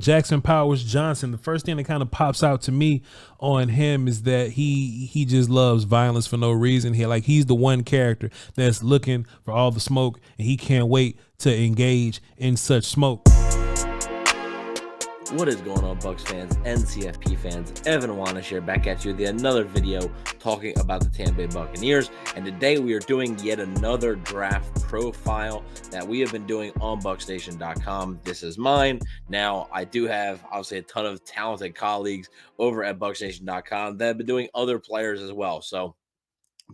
Jackson Powers Johnson, the first thing that kind of pops out to me on him is that he just loves violence for no reason. He's the one character that's looking for all the smoke, and he can't wait to engage in such smoke. What is going on, Bucs fans and CFP fans? Evan Wanish here, back at you with another video talking about the Tampa Bay Buccaneers. And today we are doing yet another draft profile that we have been doing on BucsNation.com. This is mine. Now, I do have obviously a ton of talented colleagues over at BucsNation.com that have been doing other players as well. So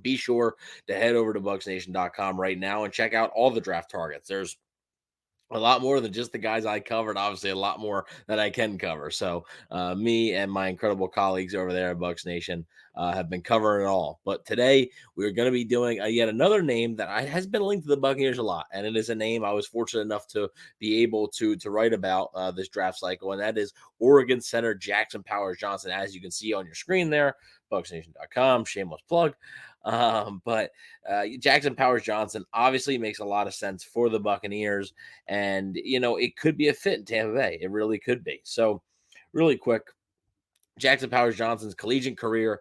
be sure to head over to BucsNation.com right now and check out all the draft targets. There's a lot more than just the guys I covered, obviously a lot more that I can cover. So me and my incredible colleagues over there at Bucs Nation have been covering it all. But today we're going to be doing yet another name that has been linked to the Buccaneers a lot. And it is a name I was fortunate enough to be able to write about this draft cycle. And that is Oregon center Jackson Powers Johnson, as you can see on your screen there, BucsNation.com, shameless plug. But Jackson Powers Johnson obviously makes a lot of sense for the Buccaneers. And, it could be a fit in Tampa Bay. It really could be. So, really quick, Jackson Powers Johnson's collegiate career.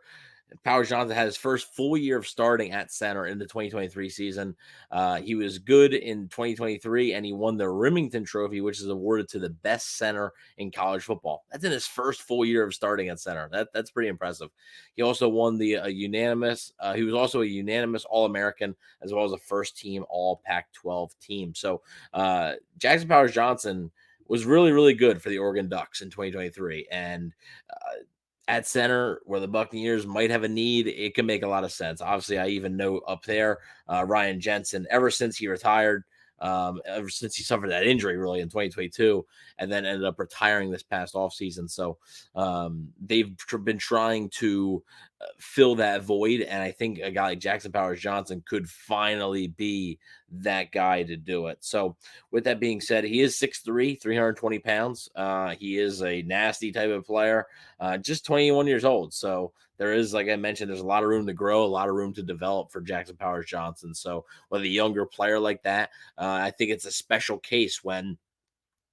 Powers Johnson had his first full year of starting at center in the 2023 season. He was good in 2023, and he won the Remington Trophy, which is awarded to the best center in college football. That's in his first full year of starting at center. That's pretty impressive. He also won the unanimous. He was also a unanimous All-American, as well as a first-team All Pac-12 team. So Jackson Powers Johnson was really, really good for the Oregon Ducks in 2023, and at center where the Buccaneers might have a need, it can make a lot of sense. Obviously, I even know up there, Ryan Jensen, ever since he retired, ever since he suffered that injury really in 2022, and then ended up retiring this past offseason. So they've been trying to fill that void. And I think a guy like Jackson Powers Johnson could finally be that guy to do it. So with that being said, he is 6'3", 320 pounds. He is a nasty type of player, just 21 years old. So there is, like I mentioned, there's a lot of room to grow, a lot of room to develop for Jackson Powers Johnson. So with a younger player like that, I think it's a special case when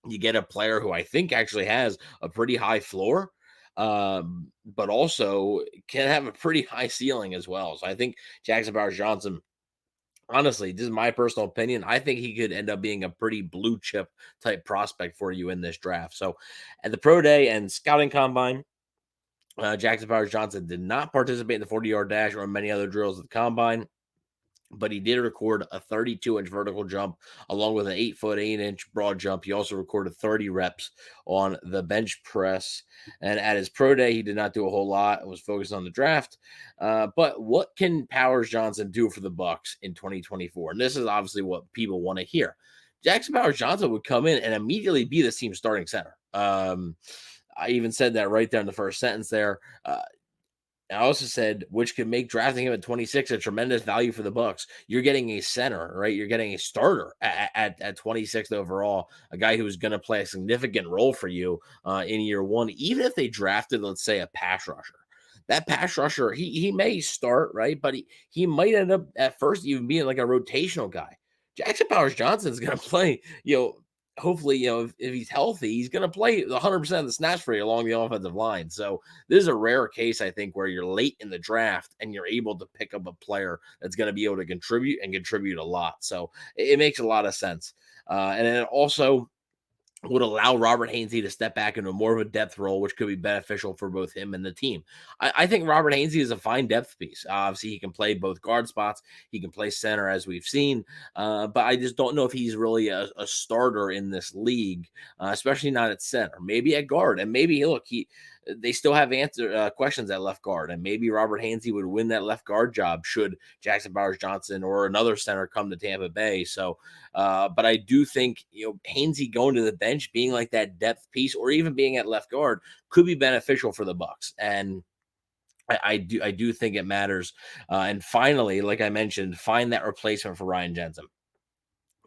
you get a player who I think actually has a pretty high floor, but also can have a pretty high ceiling as well. So I think Jackson Powers Johnson, honestly, this is my personal opinion, I think he could end up being a pretty blue chip type prospect for you in this draft. So at the pro day and scouting combine, Jackson Powers Johnson did not participate in the 40-yard dash or many other drills at the combine, but he did record a 32-inch vertical jump along with an 8-foot 8-inch broad jump. He also recorded 30 reps on the bench press. And at his pro day, he did not do a whole lot. It was focused on the draft. But what can Powers Johnson do for the Bucs in 2024? And this is obviously what people want to hear. Jackson Powers Johnson would come in and immediately be this team's starting center. I even said that right there in the first sentence there. I also said, which could make drafting him at 26 a tremendous value for the Bucs. You're getting a center, right? You're getting a starter at 26th overall, a guy who's going to play a significant role for you in year one, even if they drafted, let's say, a pass rusher. That pass rusher, he may start, right? But he might end up at first even being like a rotational guy. Jackson Powers Johnson is going to play, hopefully, if he's healthy, he's going to play 100% of the snaps for you along the offensive line. So this is a rare case, I think, where you're late in the draft and you're able to pick up a player that's going to be able to contribute a lot. So it makes a lot of sense. And then also would allow Robert Hainsey to step back into more of a depth role, which could be beneficial for both him and the team. I think Robert Hainsey is a fine depth piece. Obviously, he can play both guard spots. He can play center, as we've seen. But I just don't know if he's really a starter in this league, especially not at center. Maybe at guard. And maybe, they still have questions at left guard, and maybe Robert Hainsey would win that left guard job should Jackson Powers Johnson or another center come to Tampa Bay. So, but I do think Hainsey going to the bench, being like that depth piece, or even being at left guard, could be beneficial for the Bucs. And I do think it matters. And finally, like I mentioned, find that replacement for Ryan Jensen.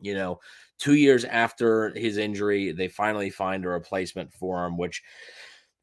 2 years after his injury, they finally find a replacement for him, which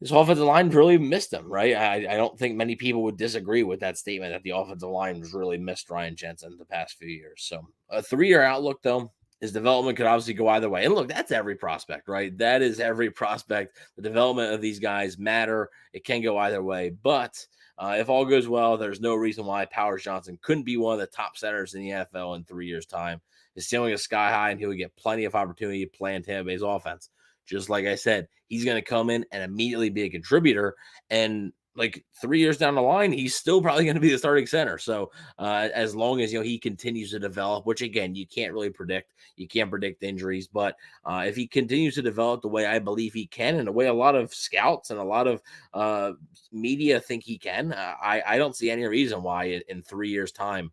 this offensive line really missed him, right? I don't think many people would disagree with that statement that the offensive line has really missed Ryan Jensen the past few years. So a 3-year outlook, though, His development could obviously go either way. And look, that's every prospect, right? That is every prospect. The development of these guys matter. It can go either way. But if all goes well, there's no reason why Powers Johnson couldn't be one of the top centers in the NFL in 3 years' time. His ceiling is sky high, and he would get plenty of opportunity to play in Tampa Bay's offense. Just like I said, he's going to come in and immediately be a contributor. And like 3 years down the line, he's still probably going to be the starting center. So as long as he continues to develop, which again you can't really predict, you can't predict injuries, but if he continues to develop the way I believe he can, and the way a lot of scouts and a lot of media think he can, I don't see any reason why in 3 years' time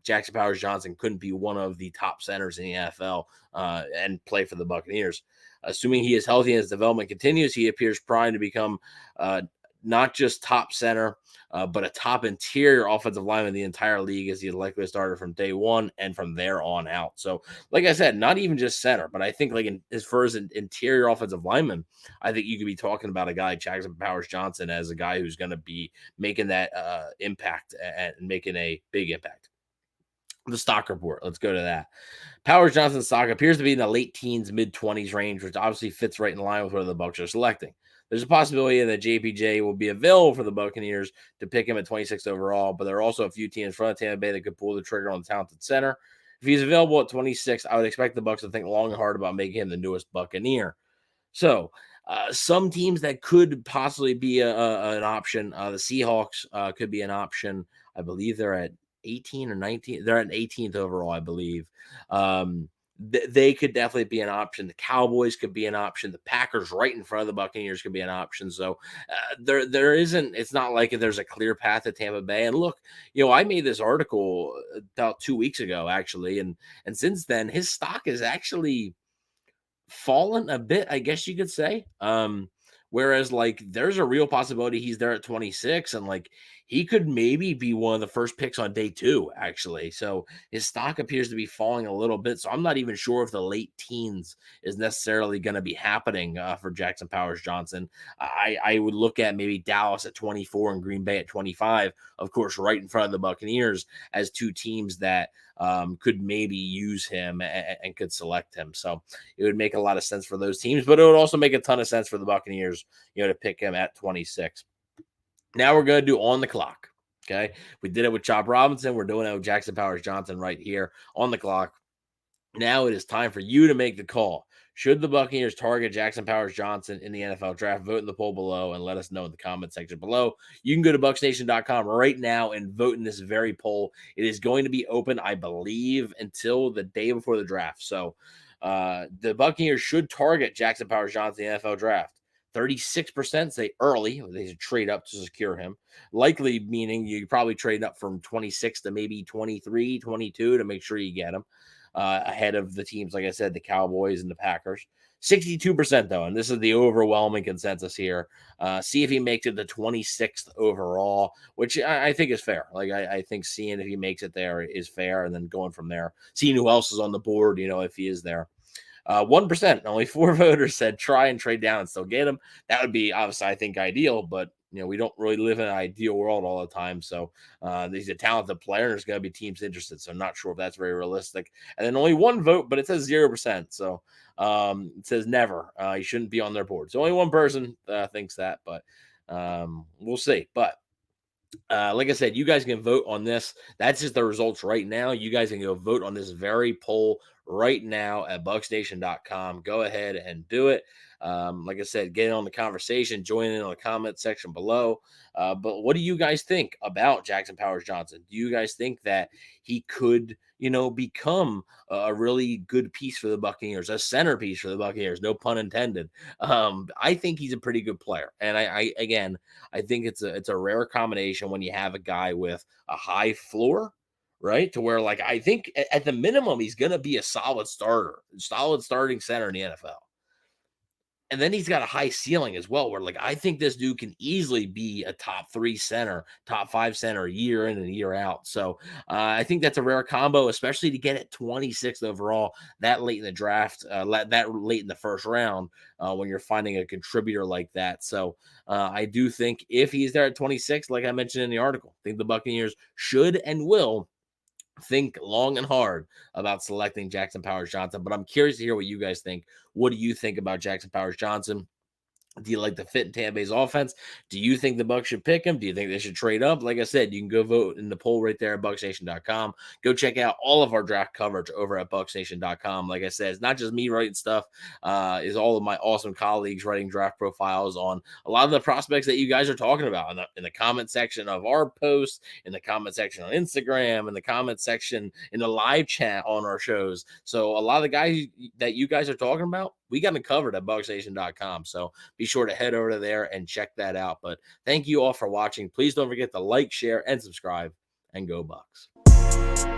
Jackson Powers Johnson couldn't be one of the top centers in the NFL and play for the Buccaneers. Assuming he is healthy and his development continues, he appears primed to become not just top center, but a top interior offensive lineman in the entire league, as he's likely to start from day one and from there on out. So, like I said, not even just center, but I think as far as an interior offensive lineman, I think you could be talking about a guy like Jackson Powers Johnson as a guy who's going to be making that impact and making a big impact. The stock report. Let's go to that. Powers Johnson's stock appears to be in the late teens, mid-20s range, which obviously fits right in line with what the Bucs are selecting. There's a possibility that JPJ will be available for the Buccaneers to pick him at 26th overall, but there are also a few teams in front of Tampa Bay that could pull the trigger on the talented center. If he's available at 26, I would expect the Bucs to think long and hard about making him the newest Buccaneer. So, some teams that could possibly be an option. The Seahawks could be an option. I believe they're at 18 or 19. They're at 18th overall, I believe. They could definitely be an option. The Cowboys could be an option. The Packers right in front of the Buccaneers could be an option. So there isn't, it's not like there's a clear path to Tampa Bay. And look, I made this article about 2 weeks ago, actually. And since then, his stock has actually fallen a bit, I guess you could say. Whereas there's a real possibility he's there at 26 and he could maybe be one of the first picks on day 2, actually. So his stock appears to be falling a little bit. So I'm not even sure if the late teens is necessarily going to be happening for Jackson Powers Johnson. I would look at maybe Dallas at 24 and Green Bay at 25, of course, right in front of the Buccaneers as two teams that could maybe use him and could select him. So it would make a lot of sense for those teams, but it would also make a ton of sense for the Buccaneers, to pick him at 26. Now we're going to do on the clock. Okay. We did it with Chop Robinson. We're doing it with Jackson Powers Johnson right here on the clock. Now it is time for you to make the call. Should the Buccaneers target Jackson Powers Johnson in the NFL draft? Vote in the poll below and let us know in the comment section below. You can go to bucsnation.com right now and vote in this very poll. It is going to be open, I believe, until the day before the draft. So the Buccaneers should target Jackson Powers Johnson in the NFL draft. 36% say early. They should trade up to secure him. Likely meaning you probably trade up from 26 to maybe 23, 22 to make sure you get him. Ahead of the teams, like I said, the Cowboys and the Packers. 62% though, and this is the overwhelming consensus here. See if he makes it the 26th overall, which I think is fair. I think seeing if he makes it there is fair, and then going from there, seeing who else is on the board, if he is there. 1%, only 4 voters said try and trade down and still get him. That would be obviously, I think, ideal, but we don't really live in an ideal world all the time. So he's a talented player, and there's going to be teams interested. So I'm not sure if that's very realistic. And then only 1 vote, but it says 0%. So it says never. He shouldn't be on their board. So only 1 person thinks that, but we'll see. But like I said, you guys can vote on this. That's just the results right now. You guys can go vote on this very poll right now at bucsnation.com. Go ahead and do it. Like I said, get in on the conversation, join in on the comment section below. But what do you guys think about Jackson Powers Johnson? Do you guys think that he could, become a really good piece for the Buccaneers, a centerpiece for the Buccaneers? No pun intended. I think he's a pretty good player. And I think it's a rare combination when you have a guy with a high floor, right? To where I think at the minimum, he's going to be a solid starting center in the NFL. And then he's got a high ceiling as well, where I think this dude can easily be a top 3 center, top 5 center year in and year out. So I think that's a rare combo, especially to get it 26th overall that late in the draft, that late in the first round when you're finding a contributor like that. So I do think if he's there at 26, like I mentioned in the article, I think the Buccaneers should and will think long and hard about selecting Jackson Powers Johnson. But I'm curious to hear what you guys think. What do you think about Jackson Powers Johnson? Do you like the fit in Tampa Bay's offense? Do you think the Bucs should pick him? Do you think they should trade up? Like I said, you can go vote in the poll right there at BucsNation.com. Go check out all of our draft coverage over at BucsNation.com. Like I said, it's not just me writing stuff. Is all of my awesome colleagues writing draft profiles on a lot of the prospects that you guys are talking about in the comment section of our posts, in the comment section on Instagram, in the comment section in the live chat on our shows. So a lot of the guys that you guys are talking about, we got them covered at BucsNation.com. So be sure to head over to there and check that out. But thank you all for watching. Please don't forget to like, share, and subscribe, and go Bucs.